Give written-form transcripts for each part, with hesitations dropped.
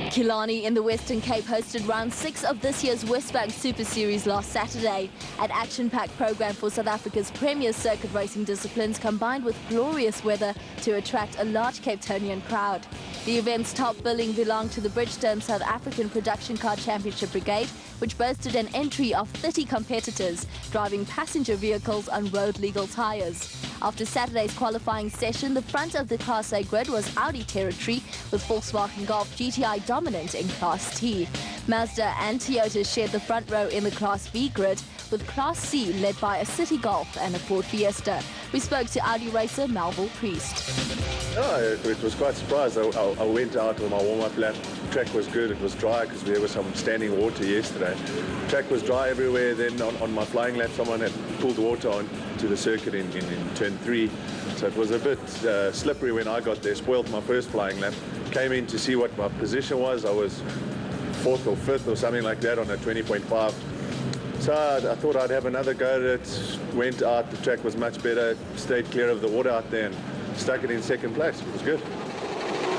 Killarney in the Western Cape hosted round 6 of this year's Westbank Super Series last Saturday. An action-packed program for South Africa's premier circuit racing disciplines combined with glorious weather to attract a large Cape Townian crowd. The event's top billing belonged to the Bridgestone South African Production Car Championship Brigade, which boasted an entry of 30 competitors driving passenger vehicles on road-legal tyres. After Saturday's qualifying session, the front of the Class A grid was Audi territory, with Volkswagen Golf GTI dominant in Class T. Mazda and Toyota shared the front row in the Class B grid, with Class C led by a City Golf and a Ford Fiesta. We spoke to Audi racer Melville Priest. It was quite surprised. I went out on my warm-up lap. The track was good. It was dry because there was some standing water yesterday. The track was dry everywhere. Then on my flying lap, someone had pulled water onto the circuit in turn 3. So it was a bit slippery when I got there. Spoiled my first flying lap. Came in to see what my position was. I was 4th or 5th or something like that on a 20.5. So I thought I'd have another go at it. Went out. The track was much better. Stayed clear of the water out there and stuck it in second place. It was good.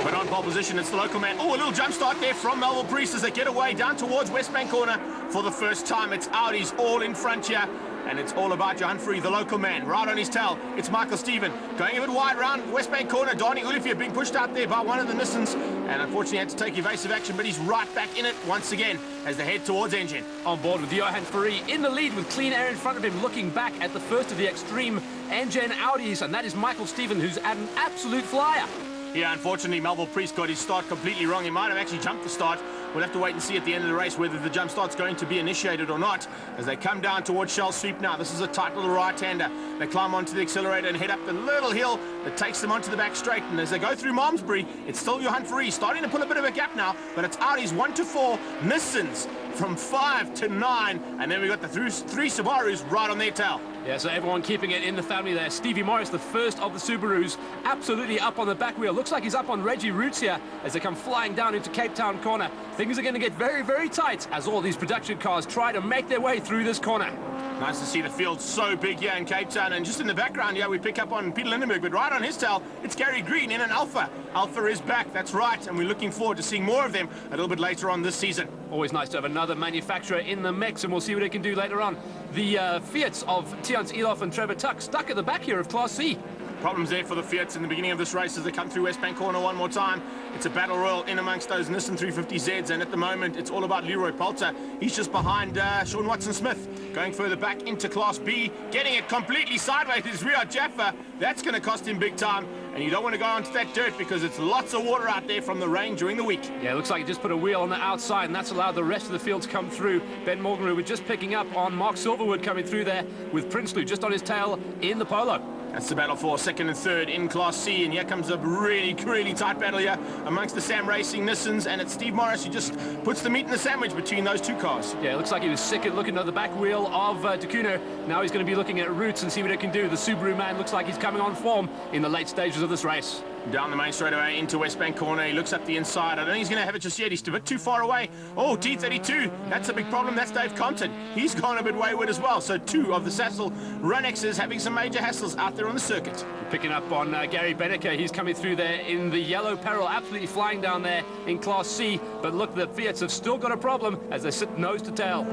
But on pole position, it's the local man. Oh, a little jump start there from Melville Priest as they get away down towards Westbank corner. For the first time, it's Audi's all in front here. And it's all about Johan Free, the local man. Right on his tail, it's Michael Stephen. Going a bit wide round Westbank corner. Donnie Olivia being pushed out there by one of the Nissans. And unfortunately had to take evasive action, but he's right back in it once again as they head towards Engine. On board with Johan Free in the lead with clean air in front of him, looking back at the first of the extreme Engine Audis. And that is Michael Stephen, who's an absolute flyer. Yeah, unfortunately, Melville Priest got his start completely wrong. He might have actually jumped the start. We'll have to wait and see at the end of the race whether the jump start's going to be initiated or not. As they come down towards Shell Sweep now, this is a tight little right-hander. They climb onto the accelerator and head up the little hill that takes them onto the back straight. And as they go through Malmesbury, it's still Johan Free starting to pull a bit of a gap now, but it's Audi's 1 to 4, Nissans from 5 to 9, and then we got the three Subarus right on their tail. Yeah, so everyone keeping it in the family there. Stevie Morris, the first of the Subarus, absolutely up on the back wheel. Looks like he's up on Reggie Roots here as they come flying down into Cape Town corner. Things are going to get very, very tight as all these production cars try to make their way through this corner. Nice to see the field so big here in Cape Town. And just in the background, yeah, we pick up on Peter Lindenberg, but right on his tail, it's Gary Green in an Alpha. Alpha is back, that's right, and we're looking forward to seeing more of them a little bit later on this season. Always nice to have another manufacturer in the mix, and we'll see what they can do later on. The Fiats of Tians Elof and Trevor Tuck stuck at the back here of Class C. Problems there for the Fiats in the beginning of this race as they come through Westbank corner one more time. It's a battle royal in amongst those Nissan 350Zs, and at the moment it's all about Leroy Poulter. He's just behind Sean Watson-Smith. Going further back into Class B, getting it completely sideways is Riyad Jaffa. That's going to cost him big time, and you don't want to go onto that dirt because it's lots of water out there from the rain during the week. Yeah, it looks like he just put a wheel on the outside, and that's allowed the rest of the field to come through. Ben Morgan, who was just picking up on Mark Silverwood coming through there with Prinsloo just on his tail in the Polo. That's the battle for second and third in Class C, and here comes a really, really tight battle here amongst the Sam Racing Nissans, and it's Steve Morris who just puts the meat in the sandwich between those two cars. Yeah, it looks like he was sick at looking at the back wheel of Takuno. Now he's going to be looking at Roots and see what he can do. The Subaru man looks like he's coming on form in the late stages of this race. Down the main straightaway into Westbank corner. He looks up the inside. I don't think he's going to have it just yet. He's a bit too far away. Oh, T32. That's a big problem. That's Dave Compton. He's gone a bit wayward as well. So two of the Sassel Runexes having some major hassles out there on the circuit. Picking up on Gary Benneker. He's coming through there in the yellow peril. Absolutely flying down there in Class C. But look, the Fiats have still got a problem as they sit nose to tail.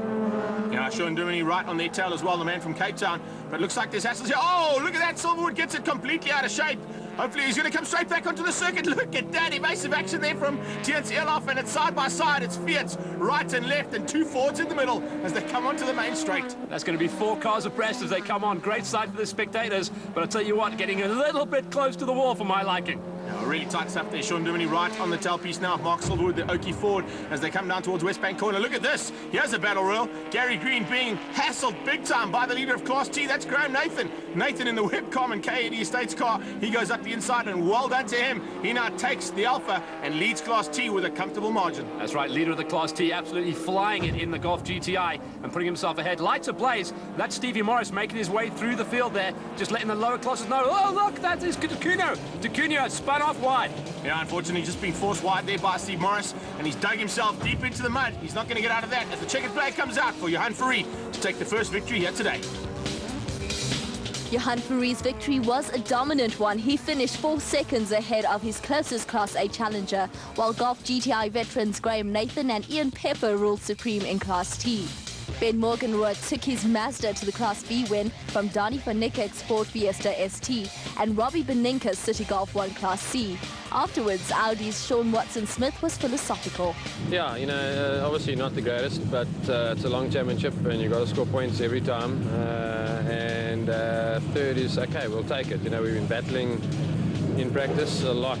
Yeah, Sean Duminy right on their tail as well, the man from Cape Town. But looks like there's hassles here. Oh, look at that. Silverwood gets it completely out of shape. Hopefully he's going to come straight back onto the circuit. Look at that evasive action there from Tians Elof, and it's side by side. It's Fiat's right and left and two Fords in the middle as they come onto the main straight. That's going to be 4 cars abreast as they come on. Great sight for the spectators, but I'll tell you what, getting a little bit close to the wall for my liking. Really tight stuff there. Sean Duminy right on the tailpiece now of Mark Silverwood, the Oakie Ford, as they come down towards Westbank corner. Look at this. Here's a battle royal. Gary Green being hassled big time by the leader of Class T. That's Graham Nathan. Nathan in the Webcom and KAD Estates car. He goes up the inside, and well done to him. He now takes the Alpha and leads Class T with a comfortable margin. That's right. Leader of the Class T, absolutely flying it in the Golf GTI and putting himself ahead. Lights ablaze. That's Stevie Morris making his way through the field there, just letting the lower classes know. Oh, look, that is Takuno. Takuno spun off wide. Yeah, unfortunately, just being forced wide there by Steve Morris, and he's dug himself deep into the mud. He's not going to get out of that as the checkered flag comes out for Johan Free to take the first victory here today. Johan Foury's victory was a dominant one. He finished 4 seconds ahead of his closest Class A challenger, while Golf GTI veterans Graham Nathan and Ian Pepper ruled supreme in Class T. Ben Morgenroth took his Mazda to the Class B win from Donnie van Niekerk's Ford Fiesta ST and Robbie Beninka's City Golf 1 Class C. Afterwards, Audi's Sean Watson-Smith was philosophical. Yeah, you know, obviously not the greatest, but it's a long championship and you've got to score points every time. Third is okay, we'll take it. You know, we've been battling in practice a lot,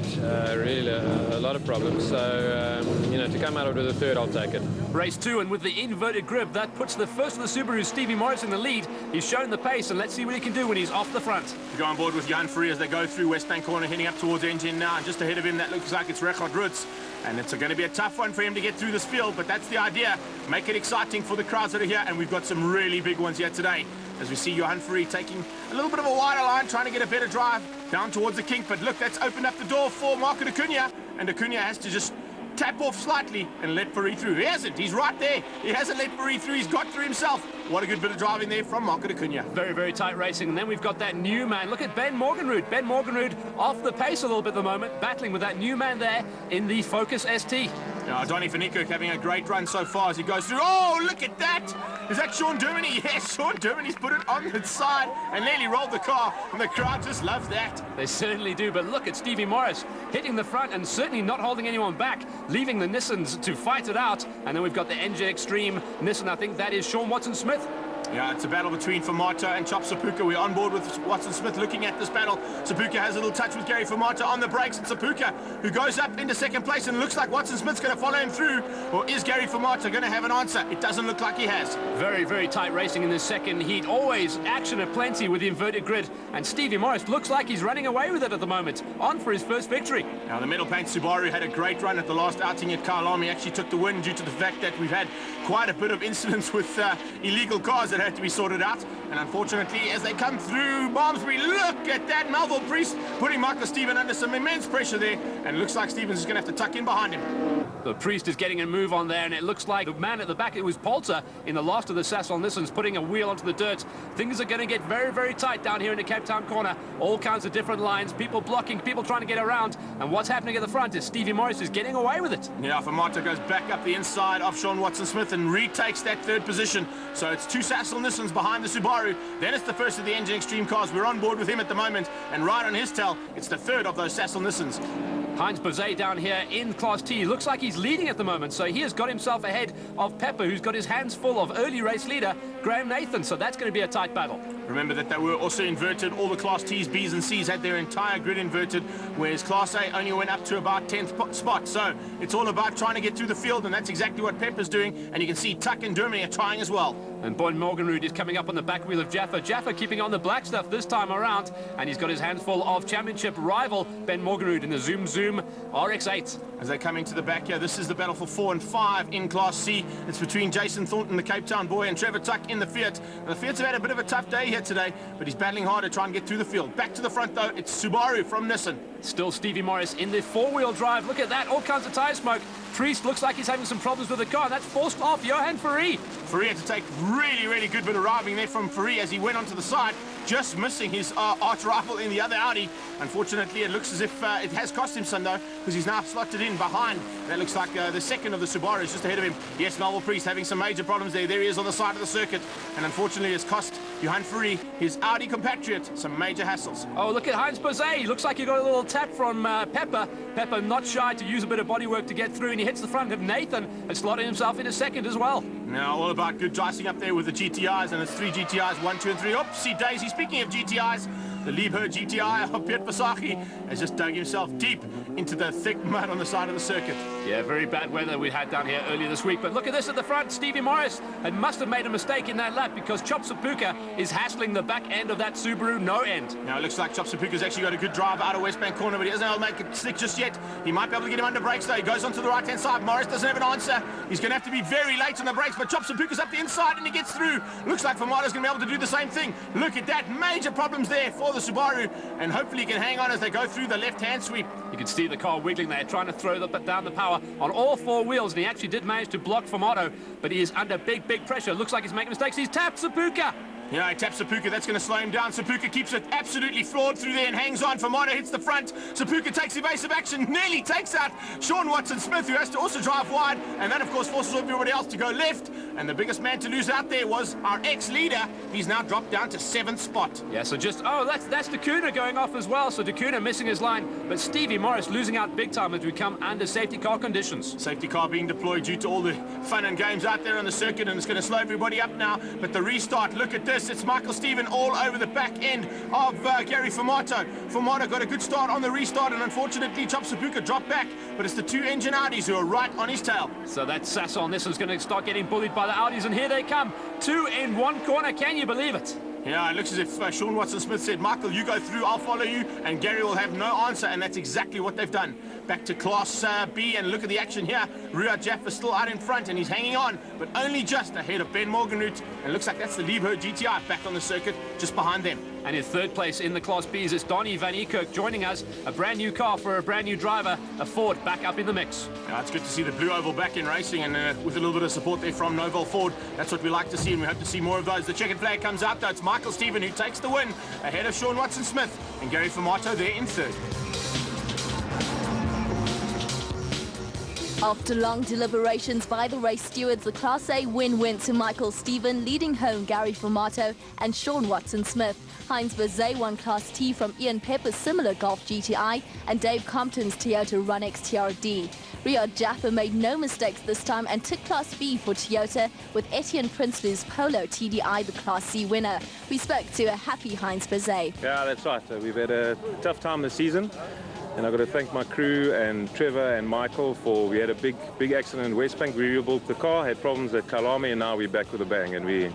really a lot of problems. So, you know, to come out of the third, I'll take it. Race 2, and with the inverted grip, that puts the first of the Subarus, Stevie Morris, in the lead. He's shown the pace, and let's see what he can do when he's off the front. We go on board with Johan Foury as they go through West Bank Corner, heading up towards Engine now. And just ahead of him, that looks like it's Richard Roots. And it's going to be a tough one for him to get through this field, but that's the idea. Make it exciting for the crowds that are here, and we've got some really big ones here today. As we see Johan Foury taking a little bit of a wider line, trying to get a better drive down towards the kink. But look, that's opened up the door for Marco Acuna, and Acuna has to just tap off slightly and let Foury through. He hasn't. He's right there. He hasn't let Foury through. He's got through himself. What a good bit of driving there from Marco Acuna. Very, very tight racing. And then we've got that new man. Look at Ben Morgenroth. Ben Morgenroth off the pace a little bit at the moment, battling with that new man there in the Focus ST. Now, Donnie van Niekerk having a great run so far as he goes through. Oh, look at that! Is that Sean Dermody? Yes, Sean Dermody's put it on the side and nearly rolled the car, and the crowd just loves that. They certainly do, but look at Stevie Morris hitting the front and certainly not holding anyone back, leaving the Nissans to fight it out. And then we've got the NJ Extreme Nissan. I think that is Sean Watson-Smith. Yeah, it's a battle between Famato and Chop Sapuka. We're on board with Watson-Smith looking at this battle. Sapuka has a little touch with Gary Famato on the brakes. It's Sapuka who goes up into second place, and it looks like Watson-Smith's going to follow him through. Or is Gary Famato going to have an answer? It doesn't look like he has. Very, very tight racing in this second heat. Always action aplenty with the inverted grid. And Stevie Morris looks like he's running away with it at the moment. On for his first victory. Now, the Metal Paint Subaru had a great run at the last outing at Killarney. Actually took the win due to the fact that we've had quite a bit of incidents with illegal cars that had to be sorted out. And unfortunately, as they come through Malmesbury, look at that. Melville Priest putting Michael Stephen under some immense pressure there. And it looks like Stevens is going to have to tuck in behind him. The Priest is getting a move on there, and it looks like the man at the back, it was Polter in the last of the Sasol Nissans, putting a wheel onto the dirt. Things are going to get very, very tight down here in the Cape Town corner. All kinds of different lines, people blocking, people trying to get around. And what's happening at the front is Stevie Morris is getting away with it. Yeah, Famato goes back up the inside of Sean Watson-Smith and retakes that third position. So it's 2 Sasol Nissans behind the Subaru. Then it's the first of the Engine Extreme cars. We're on board with him at the moment. And right on his tail, it's the third of those Sasol Nissans. Heinz Bozet down here in Class T. Looks like he's leading at the moment, so he has got himself ahead of Pepper, who's got his hands full of early race leader Graham Nathan, so that's going to be a tight battle. Remember that they were also inverted. All the Class T's, B's and C's had their entire grid inverted, whereas Class A only went up to about 10th spot. So it's all about trying to get through the field, and that's exactly what Pepper's doing. And you can see Tuck and Dermody are trying as well. And Ben Morgenroth is coming up on the back wheel of Jaffa. Jaffa keeping on the black stuff this time around, and he's got his hands full of championship rival Ben Morgenroth in the Zoom Zoom RX-8. As they come into the back here, this is the battle for 4 and 5 in Class C. It's between Jason Thornton, the Cape Town boy, and Trevor Tuck in the Fiat. And the Fiats have had a bit of a tough day here today, but he's battling hard to try and get through the field. Back to the front, though, it's Subaru from Nissan. Still Stevie Morris in the four-wheel drive. Look at that, all kinds of tyre smoke. Priest looks like he's having some problems with the car. That's forced off Johan Foury. Foury had to take really, really good bit of driving there from Foury as he went onto the side, just missing his arch rival in the other Audi. Unfortunately, it looks as if it has cost him some, though, because he's now slotted in behind. That looks like the second of the Subaru is just ahead of him. Yes, Melville Priest having some major problems there. There he is on the side of the circuit. And unfortunately, it's cost Johan Foury, his Audi compatriot, some major hassles. Oh, look at Heinz Bozet. Looks like he got a little tap from Pepper. Pepper not shy to use a bit of bodywork to get through, and he hits the front of Nathan and slotted himself in a second as well. Now, all about good dicing up there with the GTIs, and it's 3 GTIs, 1, 2, and 3. Oopsie daisy. Speaking of GTIs, the Liebherr GTI of Piet Versace has just dug himself deep into the thick mud on the side of the circuit. Yeah, very bad weather we had down here earlier this week. But look at this at the front. Stevie Morris must have made a mistake in that lap, because Chop Sapuka is hassling the back end of that Subaru no end. Now, it looks like Chop Sapuka's actually got a good drive out of West Bank Corner, but he doesn't know how to make it stick just yet. He might be able to get him under brakes, though. He goes onto the right-hand side. Morris doesn't have an answer. He's going to have to be very late on the brakes, but Chop Sapuka's up the inside and he gets through. Looks like Famato's going to be able to do the same thing. Look at that. Major problems there for the Subaru, and hopefully he can hang on as they go through the left-hand sweep. You can see the car wiggling there, trying to throw down the power on all 4 wheels, and he actually did manage to block Famato, but he is under big, big pressure. Looks like he's making mistakes. He's tapped Sapuka. Yeah, he taps Sapuka. That's going to slow him down. Sapuka keeps it absolutely floored through there and hangs on. Formato hits the front. Sapuka takes evasive action, nearly takes out Sean Watson-Smith, who has to also drive wide. And that, of course, forces everybody else to go left. And the biggest man to lose out there was our ex-leader. He's now dropped down to 7th spot. Yeah, so just, oh, that's Dacuna going off as well. So Dacuna missing his line. But Stevie Morris losing out big time as we come under safety car conditions. Safety car being deployed due to all the fun and games out there on the circuit, and it's going to slow everybody up now. But the restart, look at this. It's Michael Stephen all over the back end of Gary Formato. Formato got a good start on the restart, and unfortunately Chop Sapuka dropped back, but it's the two engine Audis who are right on his tail. So that Sasso on this one's going to start getting bullied by the Audis, and here they come. 2 in 1 corner. Can you believe it? Yeah, it looks as if Sean Watson-Smith said, Michael, you go through, I'll follow you, and Gary will have no answer, and that's exactly what they've done. Back to Class B, and look at the action here. Riyad Jaffa still out in front, and he's hanging on, but only just ahead of Ben Morganroot, and it looks like that's the Liebherr GTI back on the circuit, just behind them. And in 3rd place in the Class B's is Donnie Van Eekirk joining us. A brand new car for a brand new driver, a Ford back up in the mix. Yeah, it's good to see the Blue Oval back in racing, and with a little bit of support there from Novel Ford, that's what we like to see, and we hope to see more of those. The checkered flag comes out, though. It's Michael Stephen who takes the win ahead of Sean Watson-Smith, and Gary Formato there in 3rd. After long deliberations by the race stewards, the Class A win went to Michael Stephen, leading home Gary Formato and Sean Watson-Smith. Heinz Bazay won Class T from Ian Pepper's similar Golf GTI and Dave Compton's Toyota Runex TRD. Riyad Jaffa made no mistakes this time and took Class B for Toyota, with Etienne Prinsloo's Polo TDI the Class C winner. We spoke to a happy Heinz Bazay. Yeah, that's right. We've had a tough time this season. And I've got to thank my crew and Trevor and Michael we had a big accident in West Bank. We rebuilt the car, had problems at Killarney, and now we're back with a bang. And we're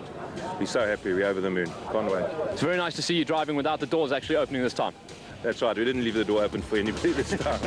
so happy. We're over the moon. Can't wait. It's very nice to see you driving without the doors actually opening this time. That's right. We didn't leave the door open for anybody this time.